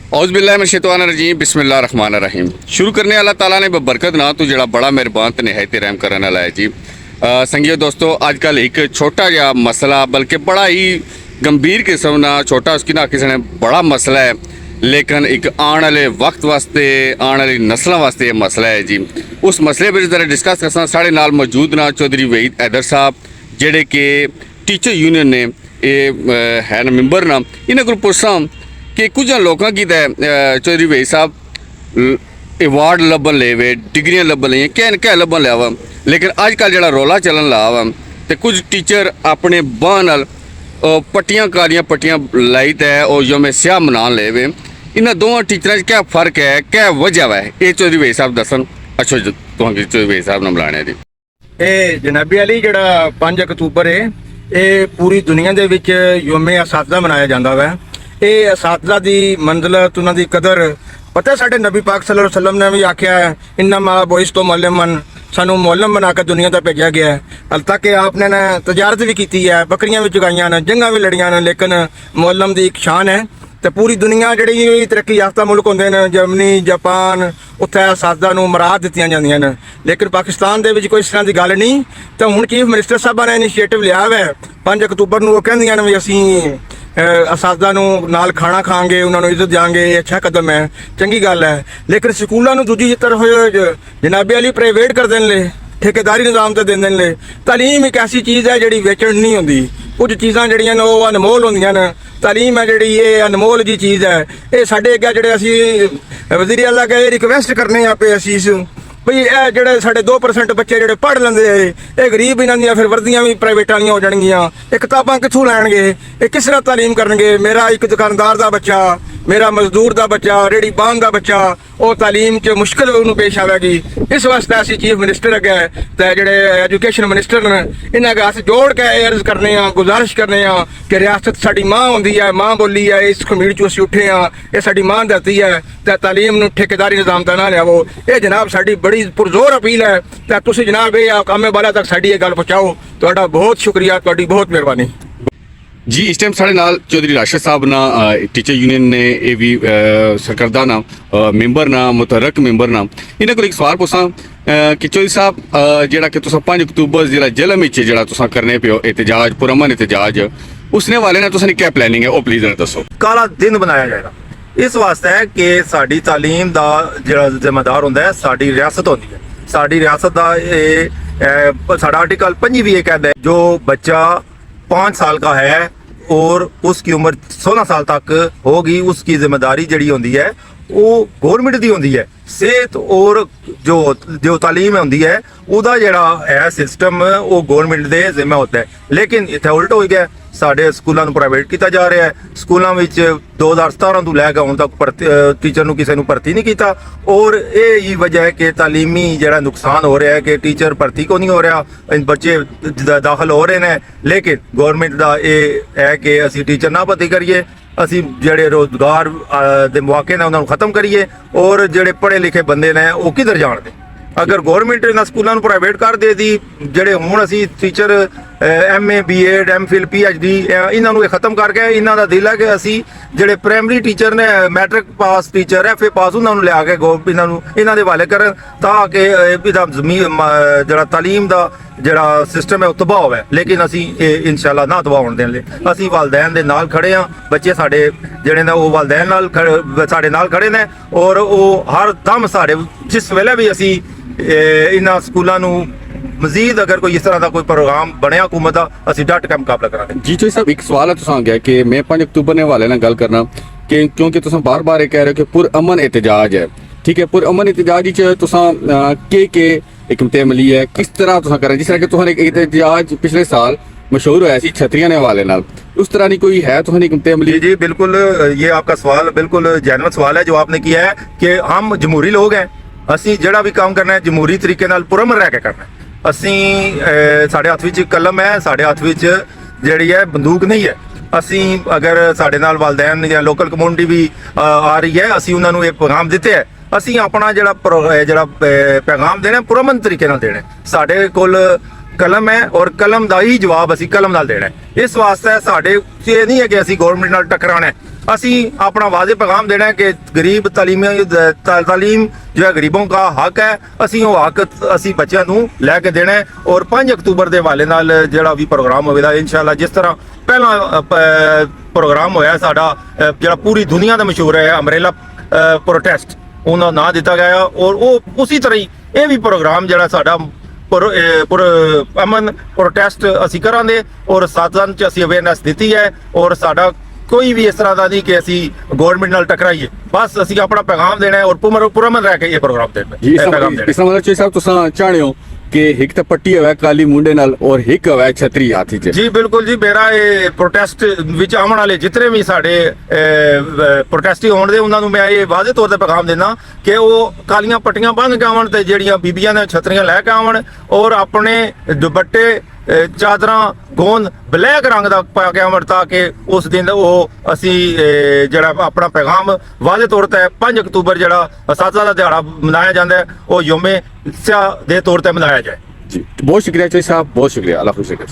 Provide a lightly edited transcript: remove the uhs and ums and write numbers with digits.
औज़बिल्लाहिमिनश्शैतानिर्रजीम बिस्मिल्लाहिर्रहमानिर्रहीम। शुरू करने अल्लाह ताला ने बबरकत ना तो जड़ा बड़ा मेहरबान ते निहायत रहम करने वाला है जी। संगियो दोस्तों, अजकल एक छोटा जिहा मसला बल्कि बड़ा ही गंभीर किस्म ना छोटा उसकी ना किसी ने बड़ा मसला है, लेकिन एक आने वाले वक्त वास्ते आने वाली नस्लों वास्ते ये मसला है जी। उस मसले पर जरा डिस्कस करना साढ़े नाल मौजूद ना चौधरी वहीद हैदर साहब जेडे कि टीचर यूनियन ने ये है ना मैंबर ना, इन्होंने को पुछा कि कुछ लोगों की चौधरी वहीद साहब अवार्ड लभन ले वे, डिग्रियां लभन लिया, क्या लभन लिया वा, लेकिन अजकल जो रौला चलन ला वा तो कुछ टीचर अपने बांह नाल पट्टियां कालियां पट्टियां लाई तै और यौम स्याह मना ले वे। इन्होंने दोवां टीचर क्या फर्क है, क्या वजह है, ये चौधरी वहीद साहब दसन। अच्छा चौधरी वहीद साहब ने बुलाने जी। ਇਹ ਜਨਾਬੀ ਅਲੀ ਜਿਹੜਾ 5 ਅਕਤੂਬਰ ਹੈ ਇਹ ਪੂਰੀ ਦੁਨੀਆ ਦੇ ਵਿੱਚ ਯੋਮੇ ਅਸਾਤਜ਼ਾ ਮਨਾਇਆ ਜਾਂਦਾ ਵਾ। ਇਹ ਅਸਾਤਜ਼ਾ ਦੀ ਮੰਜ਼ਲਤ, ਉਹਨਾਂ ਦੀ ਕਦਰ ਪਤਾ ਸਾਡੇ ਨਬੀ ਪਾਕ ਸੱਲੱਲਾਹੁ ਅਲੈहि ਵਸੱਲਮ ਨੇ ਵੀ ਆਖਿਆ ਹੈ, ਇਨਮਾ ਬੁਇਸਤੁ ਮੁਅੱਲਿਮਨ, ਸਾਨੂੰ ਮੁਅੱਲਿਮ ਬਣਾ ਕੇ ਦੁਨੀਆ ਤੇ ਭੇਜਿਆ ਗਿਆ ਹੈ। ਹਾਲੇ ਤੱਕ ਆਪਨੇ ਨੇ ਤਜਾਰਤ ਵੀ ਕੀਤੀ ਹੈ, ਬੱਕਰੀਆਂ ਵੀ ਚੁਗਾਈਆਂ ਨੇ, ਜੰਗਾਂ ਵੀ ਲੜੀਆਂ ਨੇ, ਲੇਕਿਨ ਮੁਅੱਲਿਮ ਦੀ ਇੱਕ ਸ਼ਾਨ ਹੈ। ਤੇ ਪੂਰੀ ਦੁਨੀਆ ਜਿਹੜੀ ਤਰੱਕੀ ਯਾਫਤਾ ਮੁਲਕ ਹੁੰਦੇ ਨੇ, ਜਰਮਨੀ, ਜਾਪਾਨ, ਉੱਥੇ ਅਸਾਤਜ਼ਾ ਨੂੰ ਮਰਾਦ ਦਿੱਤੀਆਂ ਜਾਂਦੀਆਂ ਨੇ, ਲੇਕਿਨ ਪਾਕਿਸਤਾਨ ਦੇ ਵਿੱਚ ਕੋਈ ਇਸ ਤਰ੍ਹਾਂ ਦੀ ਗੱਲ ਨਹੀਂ। ਤਾਂ ਹੁਣ ਚੀਫ ਮਿਨਿਸਟਰ ਸਾਹਿਬਾਂ ਨੇ ਇਨੀਸ਼ੀਏਟਿਵ ਲਿਆ ਹੈ 5 ਅਕਤੂਬਰ ਨੂੰ। ਉਹ ਕਹਿੰਦੀਆਂ ਨੇ ਵੀ ਅਸੀਂ ਅਸਾਤਜ਼ਾ ਨੂੰ ਨਾਲ ਖਾਣਾ ਖਾਵਾਂਗੇ, ਉਹਨਾਂ ਨੂੰ ਇੱਜ਼ਤ ਦਿਆਂਗੇ। ਇਹ ਅੱਛਾ ਕਦਮ ਹੈ, ਚੰਗੀ ਗੱਲ ਹੈ, ਲੇਕਿਨ ਸਕੂਲਾਂ ਨੂੰ ਦੂਜੀ ਤਰਫ ਜਨਾਬੇ ਅਲੀ ਪ੍ਰਾਈਵੇਟ ਕਰ ਦੇਣ ਲੈ, ਠੇਕੇਦਾਰੀ ਨਿਜ਼ਾਮ ਤੇ ਦੇ ਦੇਣ ਲੈ। ਤਾਲੀਮ ਇੱਕ ਐਸੀ ਚੀਜ਼ ਹੈ ਜਿਹੜੀ ਵੇਚਣ ਨਹੀਂ ਹੁੰਦੀ। ਕੁਝ ਚੀਜ਼ਾਂ ਜਿਹੜੀਆਂ ਨੇ ਉਹ ਅਨਮੋਲ ਹੁੰਦੀਆਂ ਨੇ। ਤਾਲੀਮ ਹੈ ਜਿਹੜੀ ਇਹ ਅਨਮੋਲ ਜੀ ਚੀਜ਼ ਹੈ। ਇਹ ਸਾਡੇ ਅੱਗੇ ਜਿਹੜੇ ਅਸੀਂ ਵਜ਼ੀਰ ਆਲਾ ਕਹੇ ਰਿਕਵੈਸਟ ਕਰਨੇ ਆ ਪਏ ਅਸੀਂ ਭਈ ਇਹ ਜਿਹੜੇ ਸਾਡੇ 2% ਬੱਚੇ ਜਿਹੜੇ ਪੜ੍ਹ ਲੈਂਦੇ ਇਹ ਗਰੀਬ ਇਹਨਾਂ ਦੀਆਂ ਫਿਰ ਵਰਦੀਆਂ ਵੀ ਪ੍ਰਾਈਵੇਟਾਂ ਦੀਆਂ ਹੋ ਜਾਣਗੀਆਂ। ਇਹ ਕਿਤਾਬਾਂ ਕਿੱਥੋਂ ਲੈਣਗੇ, ਇਹ ਕਿਸ ਤਰ੍ਹਾਂ ਤਾਲੀਮ ਕਰਨਗੇ। ਮੇਰਾ ਇੱਕ ਦੁਕਾਨਦਾਰ ਦਾ ਬੱਚਾ, ਮੇਰਾ ਮਜ਼ਦੂਰ ਦਾ ਬੱਚਾ, ਰੇੜੀ ਬਾਨ ਦਾ ਬੱਚਾ, ਉਹ ਤਾਲੀਮ 'ਚ ਮੁਸ਼ਕਿਲ ਉਹਨੂੰ ਪੇਸ਼ ਆਵੇਗੀ। ਇਸ ਵਾਸਤੇ ਅਸੀਂ ਚੀਫ ਮਿਨਿਸਟਰ ਅੱਗੇ ਤੇ ਜਿਹੜੇ ਐਜੂਕੇਸ਼ਨ ਮਿਨਿਸਟਰ ਨੇ ਇਹਨਾਂ ਅੱਗੇ ਹੱਥ ਜੋੜ ਕੇ ਅਰਜ਼ ਕਰਨੇ ਆ, ਗੁਜ਼ਾਰਿਸ਼ ਕਰਨੇ ਆ ਕਿ ਰਿਆਸਤ ਸਾਡੀ ਮਾਂ ਹੁੰਦੀ ਹੈ, ਮਾਂ ਬੋਲੀ ਹੈ, ਇਸ ਕਮੀੜ 'ਚੋਂ ਅਸੀਂ ਉੱਠੇ ਆ, ਇਹ ਸਾਡੀ ਮਾਂ ਧਰਤੀ ਹੈ ਤੇ ਤਾਲੀਮ ਨੂੰ ਠੇਕੇਦਾਰੀ ਨਿਜ਼ਾਮ ਦਾ ਨਾ ਲਿਆਵੋ। ਇਹ ਜਨਾਬ ਸਾਡੀ ਬੜੀ ਪੁਰਜ਼ੋਰ ਅਪੀਲ ਹੈ ਤੇ ਤੁਸੀਂ ਜਨਾਬ ਇਹ ਕਾਮੇ ਵਾਲਾ ਤੱਕ ਸਾਡੀ ਇਹ ਗੱਲ ਪਹੁੰਚਾਓ। ਤੁਹਾਡਾ ਬਹੁਤ ਸ਼ੁਕਰੀਆ, ਤੁਹਾਡੀ ਬਹੁਤ ਮਿਹਰਬਾਨੀ जी। इस टाइम साढ़े नाल चौधरी राशिद साहब ना टीचर यूनियन ने ये भी सरकर्दा ना मैंबर ना मुतहरक मैंबर ना, इन्हें को एक सवाल पूछा कि चौधरी साहब जेड़ा कि तुसा 5 अक्तूबर जिला जलम विच जेड़ा तुसा करने पे हो एहतजाज, पुरअमन एहतजाज, उसने वाले ने तुसा क्या प्लानिंग है वो प्लीज दसो। काला दिन बनाया जाएगा इस वास्ते है कि साडी तालीम दा जेड़ा जिम्मेदार हुंदा है साडी रियासत होंदी है। साडी रियासत दा साडा आर्टिकल 5 भी ये कहता है जो बच्चा 5 साल का है और उसकी उम्र 16 साल तक होगी, उसकी जिम्मेदारी जड़ी होंदी है वो गौरमेंट दी होंदी है। सेहत और जो तालीम होंदी है उदा जड़ा है सिस्टम वो गौरमेंट दे जिम्मे होता है। लेकिन इत्थे उल्ट हो गया, साडे स्कूलों नूं प्राइवेट किया जा रहा है। स्कूलों में 2017 तो लैके हुण तक टीचर नूं किसी नूं भर्ती नहीं किया और यही वजह है कि तालीमी जड़ा नुकसान हो रहा है कि टीचर भर्ती को नहीं हो रहा, बच्चे दाखिल हो रहे हैं। लेकिन गौरमेंट का ये है कि असी टीचर ना भर्ती करिए, ਅਸੀਂ ਜਿਹੜੇ ਰੋਜ਼ਗਾਰ ਦੇ ਮੌਕੇ ਨੇ ਉਹਨਾਂ ਨੂੰ ਖਤਮ ਕਰੀਏ ਔਰ ਜਿਹੜੇ ਪੜ੍ਹੇ ਲਿਖੇ ਬੰਦੇ ਨੇ ਉਹ ਕਿੱਧਰ ਜਾਣਦੇ। ਅਗਰ ਗਵਰਨਮੈਂਟ ਇਹਨਾਂ ਸਕੂਲਾਂ ਨੂੰ ਪ੍ਰਾਈਵੇਟ ਕਰ ਦੇ ਦੀ, ਜਿਹੜੇ ਹੁਣ ਅਸੀਂ teacher MA BEd MPhil PhD ਇਹਨਾਂ ਨੂੰ ਇਹ ਖਤਮ ਕਰਕੇ ਇਹਨਾਂ ਦਾ ਦਿਲ ਹੈ ਕਿ ਅਸੀਂ ਜਿਹੜੇ ਪ੍ਰਾਇਮਰੀ ਟੀਚਰ ਨੇ, ਮੈਟ੍ਰਿਕ ਪਾਸ ਟੀਚਰ, FA ਪਾਸ, ਉਹਨਾਂ ਨੂੰ ਲਿਆ ਕੇ ਇਹਨਾਂ ਦੇ ਹਵਾਲੇ ਕਰਨ ਤਾਂ ਕਿ ਇਹਦਾ ਜਿਹੜਾ ਤਾਲੀਮ ਦਾ ਜਿਹੜਾ ਸਿਸਟਮ ਹੈ ਉਹ ਤਬਾਹ ਹੋਵੇ। ਲੇਕਿਨ ਅਸੀਂ ਇਹ ਇਨਸ਼ਾਅੱਲਾ ਨਾ ਤਬਾਹ ਹੋਣ ਦੇਣ ਲਈ ਅਸੀਂ ਵਾਲਿदैन ਦੇ ਨਾਲ ਖੜੇ ਹਾਂ। ਬੱਚੇ ਸਾਡੇ ਜਿਹੜੇ ਨੇ ਉਹ ਵਾਲਿदैन ਨਾਲ ਸਾਡੇ ਨਾਲ ਖੜੇ ਨੇ ਔਰ ਉਹ ਹਰ ਦਮ ਸਾਡੇ ਜਿਸ ਵੇਲੇ ਵੀ ਅਸੀਂ ਇਹਨਾਂ ਸਕੂਲਾਂ ਨੂੰ मजीद अगर कोई इस तरह का कोई प्रोग्राम बने हुकूमत का असी डट के मुकाबला करा। जी चौधरी साहब एक सवाल है तुसा गया कि मैं 5 अक्तूबर ने हवाले ना गल करना कि क्योंकि तुसा बार बार ये कह रहे हो कि पुरअमन एहतजाज है, ठीक है, पुरअमन एहतजाज च तुसा के हिकमत अमली है, किस तरह तुसा कर, जिस तरह कि तुसा एक एहतजाज पिछले साल मशहूर होया सी छतरियां ने हवाले नाल, उस तरह की कोई है तुहानी हिकमत अमली? जी बिल्कुल, ये आपका सवाल बिल्कुल जेन्युइन सवाल है जो आपने किया है कि हम जमहूरी लोग हैं, असी जड़ा भी काम करना है जमहूरी तरीके नाल पुरअमन रह के करना है। ਅਸੀਂ ਸਾਡੇ ਹੱਥ ਵਿੱਚ ਕਲਮ ਹੈ, ਸਾਡੇ ਹੱਥ ਵਿੱਚ ਜਿਹੜੀ ਹੈ ਬੰਦੂਕ ਨਹੀਂ ਹੈ। ਅਸੀਂ ਅਗਰ ਸਾਡੇ ਨਾਲ ਵਾਲਿदैन ਜਾਂ ਲੋਕਲ ਕਮਿਊਨਿਟੀ ਵੀ ਆ ਰਹੀ ਹੈ, ਅਸੀਂ ਉਹਨਾਂ ਨੂੰ ਇਹ ਪੈਗਾਮ ਦਿੱਤੇ ਹੈ। ਅਸੀਂ ਆਪਣਾ ਜਿਹੜਾ ਪੈਗਾਮ ਦੇਣਾ ਪੁਰਅਮਨ ਤਰੀਕੇ ਨਾਲ ਦੇਣਾ। ਸਾਡੇ ਕੋਲ ਕਲਮ ਹੈ ਔਰ ਕਲਮ ਦਾ ਹੀ ਜਵਾਬ ਅਸੀਂ ਕਲਮ ਨਾਲ ਦੇਣਾ ਹੈ। ਇਸ ਵਾਸਤੇ ਸਾਡੇ ਇਹ ਨਹੀਂ ਹੈ ਕਿ ਅਸੀਂ ਗਵਰਨਮੈਂਟ ਨਾਲ ਟਕਰਾਣਾ ਹੈ, ਅਸੀਂ ਆਪਣਾ ਵਾਜ਼ੇ ਪੈगाम देना है कि गरीब तालीम जो है गरीबों का हक है, ਅਸੀਂ ਉਹ ਹੱਕ ਅਸੀਂ ਬੱਚਿਆਂ ਨੂੰ ਲੈ ਕੇ ਦੇਣਾ ਹੈ। ਔਰ 5 ਅਕਤੂਬਰ ਦੇ ਹਵਾਲੇ ਨਾਲ ਜਿਹੜਾ ਵੀ ਪ੍ਰੋਗਰਾਮ ਹੋਵੇਗਾ ਇਨਸ਼ਾਅੱਲਾ, ਜਿਸ ਤਰ੍ਹਾਂ ਪਹਿਲਾ ਪ੍ਰੋਗਰਾਮ ਹੋਇਆ ਸਾਡਾ ਜਿਹੜਾ ਪੂਰੀ ਦੁਨੀਆ ਦਾ ਮਸ਼ਹੂਰ ਹੈ ਅਮਰੇਲਾ ਪ੍ਰੋਟੈਸਟ, ਉਹਨਾਂ ਨਾਂ ਦਿੱਤਾ ਗਿਆ ਔਰ ਉਹ ਉਸੇ ਤਰ੍ਹਾਂ ਹੀ ਇਹ ਵੀ ਪ੍ਰੋਗਰਾਮ ਜਿਹੜਾ ਸਾਡਾ ਅਮਨ ਪ੍ਰੋਟੈਸਟ ਅਸੀਂ ਕਰਾਂਗੇ ਔਰ ਸਾਥਾਂ ਚ ਅਸੀਂ ਅਵੇਅਰਨੈਸ ਦਿੱਤੀ ਹੈ। ਔਰ ਸਾਡਾ ਕੋਈ ਵੀ ਇਸ ਤਰ੍ਹਾਂ ਦਾ ਨਹੀਂ ਕਿ ਅਸੀਂ ਗਵਰਨਮੈਂਟ ਨਾਲ ਟਕਰਾਈਏ, ਬਸ ਅਸੀਂ ਆਪਣਾ ਪੈगाम ਦੇਣਾ ਹੈ ਔਰ ਪੁਰਮਨ ਰਹਿ ਕੇ ਇਹ ਪ੍ਰੋਗਰਾਮ ਦੇਣਾ ਜੀ। ਇਸ ਮਤਲਬ ਚੇ ਸਾਹਿਬ ਤੁਸੀਂ ਚਾਹਣੇ ਹੋ ਕਿ ਇੱਕ ਤਾਂ ਪੱਟੀ ਹੋਇਆ ਕਾਲੀ ਮੁੰਡੇ ਨਾਲ ਔਰ ਇੱਕ ਹੋਇਆ ਛਤਰੀ ਹਾਥੀ ਚ। ਜੀ ਬਿਲਕੁਲ ਜੀ, ਮੇਰਾ ਇਹ ਪ੍ਰੋਟੈਸਟ ਵਿੱਚ ਆਉਣ ਵਾਲੇ ਜਿਤਨੇ ਵੀ ਸਾਡੇ ਪ੍ਰੋਟੈਸਟੀ ਹੋਣ ਦੇ ਉਹਨਾਂ ਨੂੰ ਮੈਂ ਇਹ ਵਾਅਦੇ ਤੌਰ ਤੇ ਪੈगाम ਦੇਣਾ ਕਿ ਉਹ ਕਾਲੀਆਂ ਪੱਟੀਆਂ ਬੰਨ੍ਹ ਕੇ ਆਉਣ ਤੇ ਜਿਹੜੀਆਂ ਬੀਬੀਆਂ ਨੇ ਛਤਰੀਆਂ ਲੈ ਕੇ ਆਉਣ ਔਰ ਆਪਣੇ ਦੁਪੱਟੇ ਚਾਦਰਾਂ ਗੋਂਦ ਬਲੈਕ ਰੰਗ ਦਾ ਪਾ ਕੇ ਆਉਣ ਤਾਂ ਕਿ ਉਸ ਦਿਨ ਉਹ ਅਸੀਂ ਜਿਹੜਾ ਆਪਣਾ ਪੈगाम ਵਾਅਦੇ ਤੌਰ ਤੇ 5 ਅਕਤੂਬਰ ਜਿਹੜਾ ਅਸਾਤਜ਼ਾ ਦਾ ਦਿਹਾੜਾ ਮਨਾਇਆ ਜਾਂਦਾ ਹੈ ਉਹ ਯੋਮੇ ਸਿਆ ਦੇ ਤੌਰ ਤੇ ਮਨਾਇਆ ਜਾਏ। ਜੀ ਬਹੁਤ ਸ਼ੁਕਰੀਆ ਚਾਚਾ ਸਾਹਿਬ, ਬਹੁਤ ਸ਼ੁਕਰੀਆ। ਅੱਲਾਹ ਖੁਸ਼ ਰੱਖੇ।